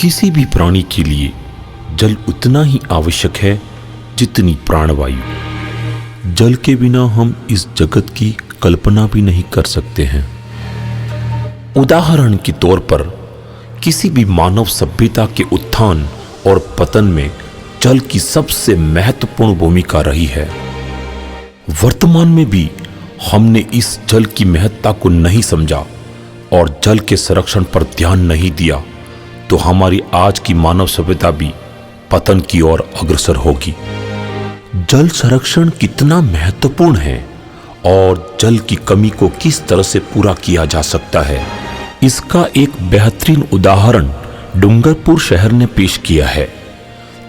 किसी भी प्राणी के लिए जल उतना ही आवश्यक है जितनी प्राणवायु। जल के बिना हम इस जगत की कल्पना भी नहीं कर सकते हैं। उदाहरण के तौर पर किसी भी मानव सभ्यता के उत्थान और पतन में जल की सबसे महत्वपूर्ण भूमिका रही है। वर्तमान में भी हमने इस जल की महत्ता को नहीं समझा और जल के संरक्षण पर ध्यान नहीं दिया तो हमारी आज की मानव सभ्यता भी पतन की ओर अग्रसर होगी। जल संरक्षण कितना महत्वपूर्ण है और जल की कमी को किस तरह से पूरा किया जा सकता है, इसका एक बेहतरीन उदाहरण डूंगरपुर शहर ने पेश किया है।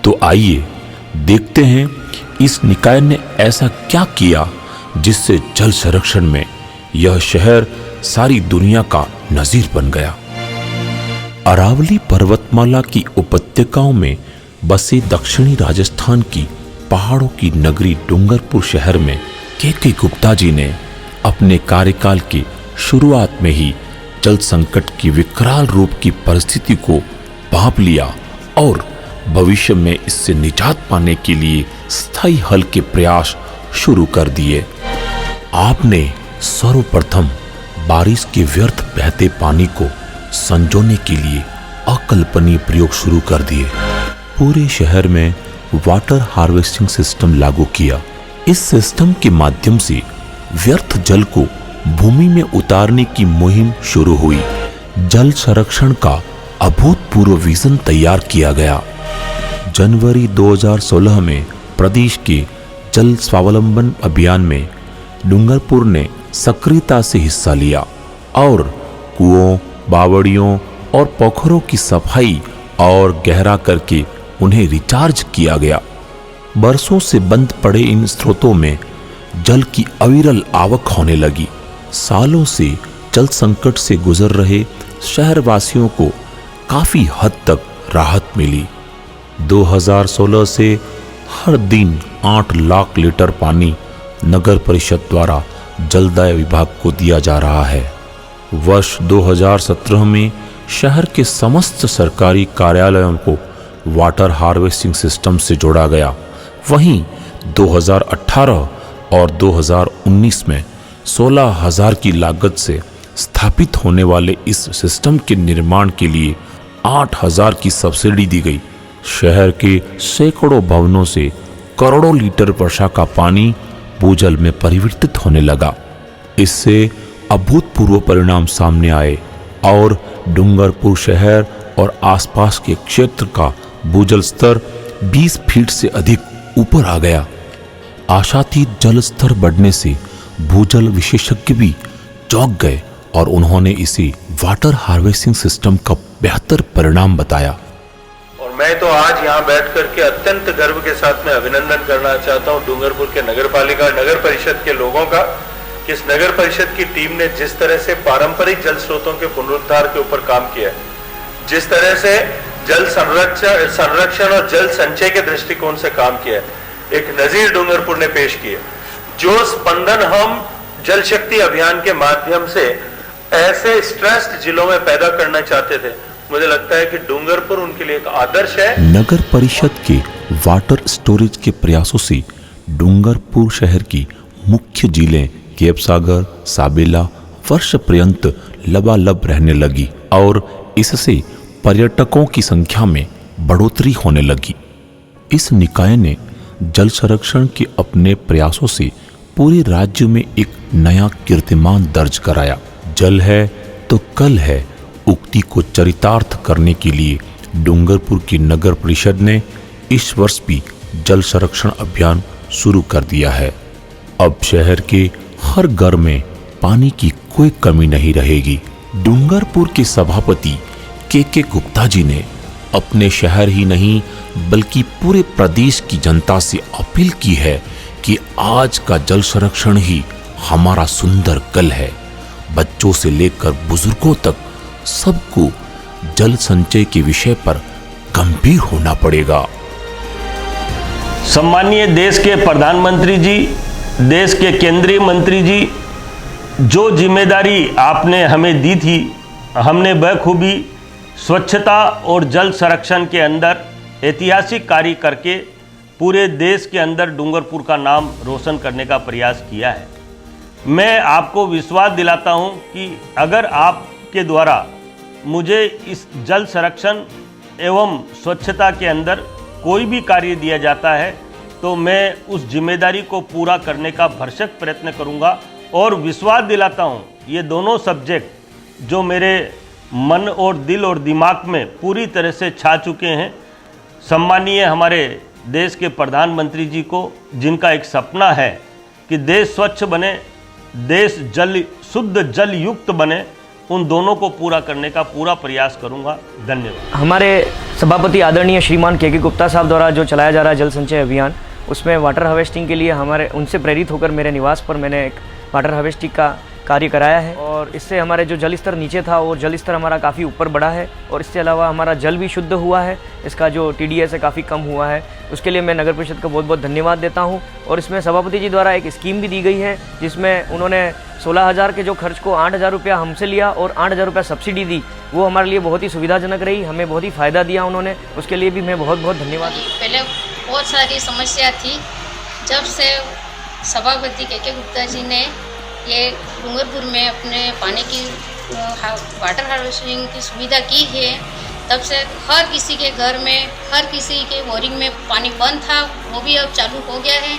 तो आइए देखते हैं इस निकाय ने ऐसा क्या किया जिससे जल संरक्षण में यह शहर सारी दुनिया का नजीर बन गया। अरावली पर्वतमाला की उपत्यकाओं में बसे दक्षिणी राजस्थान की पहाड़ों की नगरी डूंगरपुर शहर में के गुप्ता जी ने अपने कार्यकाल की शुरुआत में ही जल संकट की विकराल रूप की परिस्थिति को भांप लिया और भविष्य में इससे निजात पाने के लिए स्थायी हल के प्रयास शुरू कर दिए। आपने सर्वप्रथम बारिश के व्यर्थ बहते पानी को संजोने के लिए अकल्पनीय प्रयोग शुरू कर दिए। पूरे शहर में वाटर हार्वेस्टिंग सिस्टम लागू किया। इस सिस्टम के माध्यम से व्यर्थ जल को भूमि में उतारने की मुहिम शुरू हुई। जल संरक्षण का अभूतपूर्व विजन तैयार किया गया। जनवरी 2016 में प्रदेश के जल स्वावलंबन अभियान में डूंगरपुर ने सक्रियता से हिस्सा लिया और कुओं, बावड़ियों और पोखरों की सफाई और गहरा करके उन्हें रिचार्ज किया गया। बरसों से बंद पड़े इन स्रोतों में जल की अविरल आवक होने लगी। सालों से जल संकट से गुजर रहे शहरवासियों को काफी हद तक राहत मिली। 2016 से हर दिन 8 लाख लीटर पानी नगर परिषद द्वारा जलदाय विभाग को दिया जा रहा है। वर्ष 2017 में शहर के समस्त सरकारी कार्यालयों को वाटर हार्वेस्टिंग सिस्टम से जोड़ा गया। वहीं 2018 और 2019 में 16,000 की लागत से स्थापित होने वाले इस सिस्टम के निर्माण के लिए 8,000 की सब्सिडी दी गई। शहर के सैकड़ों भवनों से करोड़ों लीटर वर्षा का पानी भूजल में परिवर्तित होने लगा। इससे अभूतपूर्व परिणाम सामने आए और डूंगरपुर शहर और आसपास के क्षेत्र का भूजल स्तर 20 फीट से अधिक ऊपर आ गया। आशातीत जल स्तर बढ़ने से भूजल विशेषज्ञ भी चौंक गए और उन्होंने इसे वाटर हार्वेस्टिंग सिस्टम का बेहतर परिणाम बताया। और मैं तो आज यहाँ बैठ करके अत्यंत गर्व के साथ में अभिनंदन करना चाहता हूँ डूंगरपुर के नगरपालिका नगर परिषद के लोगों का कि इस नगर परिषद की टीम ने जिस तरह से पारंपरिक जल स्रोतों के पुनरुद्धार के ऊपर काम किया, जिस तरह से जल संरक्षण और जल संचय के दृष्टिकोण से काम किया, एक नजीर डूंगरपुर ने पेश किया। जो स्पंदन हम जल शक्ति अभियान के माध्यम से ऐसे स्ट्रेस्ड जिलों में पैदा करना चाहते थे, मुझे लगता है कि डूंगरपुर उनके लिए एक आदर्श है। नगर परिषद के वाटर स्टोरेज के प्रयासों से डूंगरपुर शहर की मुख्य झीलें केपसागर, साबेला वर्ष पर्यंत लबालब रहने लगी और इससे पर्यटकों की संख्या में बढ़ोतरी होने लगी। इस निकाय ने जल संरक्षण के अपने प्रयासों से पूरे राज्य में एक नया कीर्तिमान दर्ज कराया। जल है तो कल है उक्ति को चरितार्थ करने के लिए डूंगरपुर की नगर परिषद ने इस वर्ष भी जल संरक्षण अभियान शुरू कर दिया है। अब शहर के हर घर में पानी की कोई कमी नहीं रहेगी। डूंगरपुर के सभापति के गुप्ता जी ने अपने शहर ही नहीं बल्कि पूरे प्रदेश की जनता से अपील की है कि आज का जल संरक्षण ही हमारा सुंदर कल है। बच्चों से लेकर बुजुर्गों तक सबको जल संचय के विषय पर गंभीर होना पड़ेगा। सम्मानीय देश के प्रधानमंत्री जी, देश के केंद्रीय मंत्री जी, जो जिम्मेदारी आपने हमें दी थी हमने बखूबी स्वच्छता और जल संरक्षण के अंदर ऐतिहासिक कार्य करके पूरे देश के अंदर डूंगरपुर का नाम रोशन करने का प्रयास किया है। मैं आपको विश्वास दिलाता हूं कि अगर आपके द्वारा मुझे इस जल संरक्षण एवं स्वच्छता के अंदर कोई भी कार्य दिया जाता है तो मैं उस जिम्मेदारी को पूरा करने का भरसक प्रयत्न करूंगा और विश्वास दिलाता हूं ये दोनों सब्जेक्ट जो मेरे मन और दिल और दिमाग में पूरी तरह से छा चुके हैं। सम्मानीय हमारे देश के प्रधानमंत्री जी को, जिनका एक सपना है कि देश स्वच्छ बने, देश शुद्ध जल युक्त बने, उन दोनों को पूरा करने का पूरा प्रयास करूंगा। धन्यवाद। हमारे सभापति आदरणीय श्रीमान के गुप्ता साहब द्वारा जो चलाया जा रहा है जल संचय अभियान, उसमें वाटर हार्वेस्टिंग के लिए हमारे उनसे प्रेरित होकर मेरे निवास पर मैंने एक वाटर हार्वेस्टिंग का कार्य कराया है और इससे हमारे जो जल स्तर नीचे था और जल स्तर हमारा काफ़ी ऊपर बढ़ा है और इसके अलावा हमारा जल भी शुद्ध हुआ है, इसका जो TDS है काफ़ी कम हुआ है। उसके लिए मैं नगर परिषद का बहुत बहुत धन्यवाद देता हूं। और इसमें सभापति जी द्वारा एक स्कीम भी दी गई है जिसमें उन्होंने 16,000 के जो खर्च को 8,000 रुपया हमसे लिया और 8,000 रुपया सब्सिडी दी। वो हमारे लिए बहुत ही सुविधाजनक रही, हमें बहुत ही फ़ायदा दिया उन्होंने, उसके लिए भी मैं बहुत बहुत धन्यवाद। पहले बहुत सारी समस्या थी, जब से सभापति के गुप्ता जी ने ये डूंगरपुर में अपने पानी की वाटर हार्वेस्टिंग की सुविधा की है, तब से हर किसी के घर में, हर किसी के बोरिंग में पानी बंद था, वो भी अब चालू हो गया है।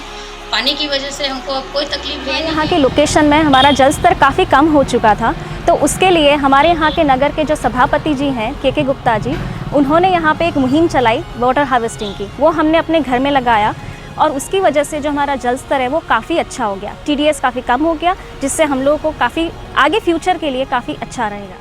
पानी की वजह से हमको अब कोई तकलीफ नहीं है। यहाँ के लोकेशन में हमारा जल स्तर काफ़ी कम हो चुका था, तो उसके लिए हमारे यहाँ के नगर के जो सभापति जी हैं के गुप्ता जी, उन्होंने यहाँ पे एक मुहिम चलाई वाटर हार्वेस्टिंग की। वो हमने अपने घर में लगाया और उसकी वजह से जो हमारा जल स्तर है वो काफ़ी अच्छा हो गया, TDS काफ़ी कम हो गया, जिससे हम लोगों को काफ़ी आगे फ्यूचर के लिए काफ़ी अच्छा रहेगा।